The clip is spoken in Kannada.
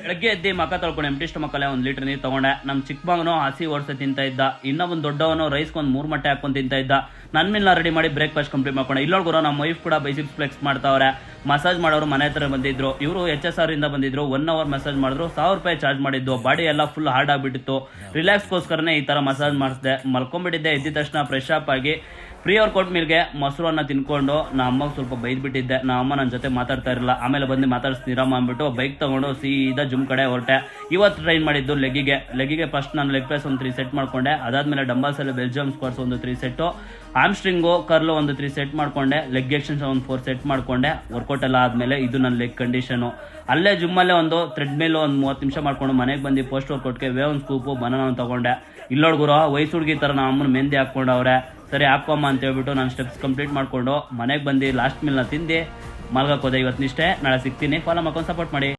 ಬೆಳಗ್ಗೆ ಎದ್ದು ಮಕ್ಕ ತೊಳ್ಕೊಂಡು ಎಂಟಿ ಸ್ಟಮಕ್ಕಲ್ಲೇ 1 ಲೀಟರ್ ನೀರು ತಗೊಂಡೆ. ನಮ್ಮ ಚಿಕ್ಕ ಮಗನು ಹಸಿ ಓಡಿಸಿ ತಿಂತ ಇದ್ದ. ಇನ್ನೊಂದು ದೊಡ್ಡವನು ರೈಸ್ಗೊಂದು 3 ಮೊಟ್ಟೆ ಹಾಕೊಂಡು ತಿಂತ ಇದ್ದ. ನನ್ನ ಮೇಲೆ ರೆಡಿ ಮಾಡಿ ಬ್ರೇಕ್ಫಾಸ್ಟ್ ಕಂಪ್ಲೀಟ್ ಮಾಡ್ಕೊಂಡೆ. ಇಲ್ಲೋರ್ಗುರು ನಮ್ಮ ವೈಫ್ ಕೂಡ ಬೈಸಿಪ್ಸ್ ಫ್ಲೆಕ್ಸ್ ಮಾಡ್ತಾವ್ರೆ. ಮಸಾಜ್ ಮಾಡೋರು ಮನೆ ಹತ್ರ ಬಂದಿದ್ರು. ಇವರು HSR ಇಂದ ಬಂದಿದ್ರು. 1 ಅವರ್ ಮಸಾಜ್ ಮಾಡಿದ್ರು. 1000 ರೂಪಾಯಿ ಚಾರ್ಜ್ ಮಾಡಿದ್ದು. ಬಾಡಿ ಎಲ್ಲ ಫುಲ್ ಹಾರ್ಡ್ ಆಗಿಬಿಟ್ಟಿತ್ತು. ರಿಲ್ಯಾಕ್ಸ್ಗೋಸ್ಕರನೇ ಈ ಥರ ಮಸಾಜ್ ಮಾಡಿಸಿದೆ. ಮಲ್ಕೊಂಡ್ಬಿಟ್ಟಿದ್ದೆ. ಎದ್ದ ತಕ್ಷಣ ಫ್ರೆಶ್ ಅಪ್ ಆಗಿ ಫ್ರೀ ವರ್ಕೌಟ್ ಮೀಲ್ಗೆ ಮೊಸರನ್ನ ತಿನ್ಕೊಂಡು ನಮ್ಮ ಅಮ್ಮಗೆ ಸ್ವಲ್ಪ ಬೈದ್ಬಿಟ್ಟಿದ್ದೆ. ನಮ್ಮ ಅಮ್ಮ ನನ್ನ ಜೊತೆ ಮಾತಾಡ್ತಾ ಇರಲಿಲ್ಲ. ಆಮೇಲೆ ಬಂದು ಮಾತಾಡಿಸ್ತೀರಮ್ಮ ಅಂದ್ಬಿಟ್ಟು ಬೈಕ್ ತೊಗೊಂಡು ಸೀದಾ ಜಿಮ್ ಕಡೆ ಹೊರಟೆ. ಇವತ್ತು ಟ್ರೈನ್ ಮಾಡಿದ್ದು ಲೆಗ್ಗಿಗೆ ಫಸ್ಟ್ ನಾನು ಲೆಗ್ ಪ್ರೆಸ್ ಒಂದು 3 ಸೆಟ್ ಮಾಡ್ಕೊಂಡೆ. ಅದಾದಮೇಲೆ ಡಂಬಲ್ಸಲ್ಲಿ ಬೆಲ್ಜಿಯಂ ಸ್ಕ್ವಾಟ್ಸ್ ಒಂದು 3 ಸೆಟ್ಟು, ಆಮ್ಸ್ಟ್ರಿಂಗು ಕರ್ಲು ಒಂದು 3 ಸೆಟ್ ಮಾಡ್ಕೊಂಡೆ. ಲೆಗ್ ಎಕ್ಸ್ಟೆನ್ಷನ್ ಒಂದು 4 ಸೆಟ್ ಮಾಡ್ಕೊಂಡೆ. ವರ್ಕೌಟ್ ಎಲ್ಲ ಆದಮೇಲೆ ಇದು ನನ್ನ ಲೆಗ್ ಕಂಡೀಷನು. ಅಲ್ಲೇ ಜಿಮ್ಮಲ್ಲೇ ಒಂದು ಥ್ರೆಡ್ಮಿಲ್ ಒಂದು 30 ನಿಮಿಷ ಮಾಡ್ಕೊಂಡು ಮನೆಗೆ ಬಂದು ಪೋಸ್ಟ್ ವರ್ಕೌಟ್ಗೆ ವೇವ್ ಸ್ಕೂಪು ಬನಾನ ತೊಗೊಂಡೆ. ಇಲ್ಲೋಡ್ಗುರು ವಯಸ್ಸು ಹುಡುಗಿ ಥರ ನಮ್ಮ ಅಮ್ಮನ ಮೆಹಂದಿ ಹಾಕ್ಕೊಂಡವ್ರೆ. ಸರಿ ಹಾಕೋಮ್ಮ ಅಂತ ಹೇಳ್ಬಿಟ್ಟು ನಾನು ಸ್ಟೆಪ್ಸ್ ಕಂಪ್ಲೀಟ್ ಮಾಡಿಕೊಂಡು ಮನೆಗೆ ಬಂದು ಲಾಸ್ಟ್ ಮೀಲ್ನ ತಿಂದು ಮಲ್ಗೋಕೋದೆ. ಇವತ್ತು ಇಷ್ಟೇ, ನಾಳೆ ಸಿಗ್ತೀನಿ. ಫಾಲೋ ಮಾಡ್ಕೊಂಡು ಸಪೋರ್ಟ್ ಮಾಡಿ.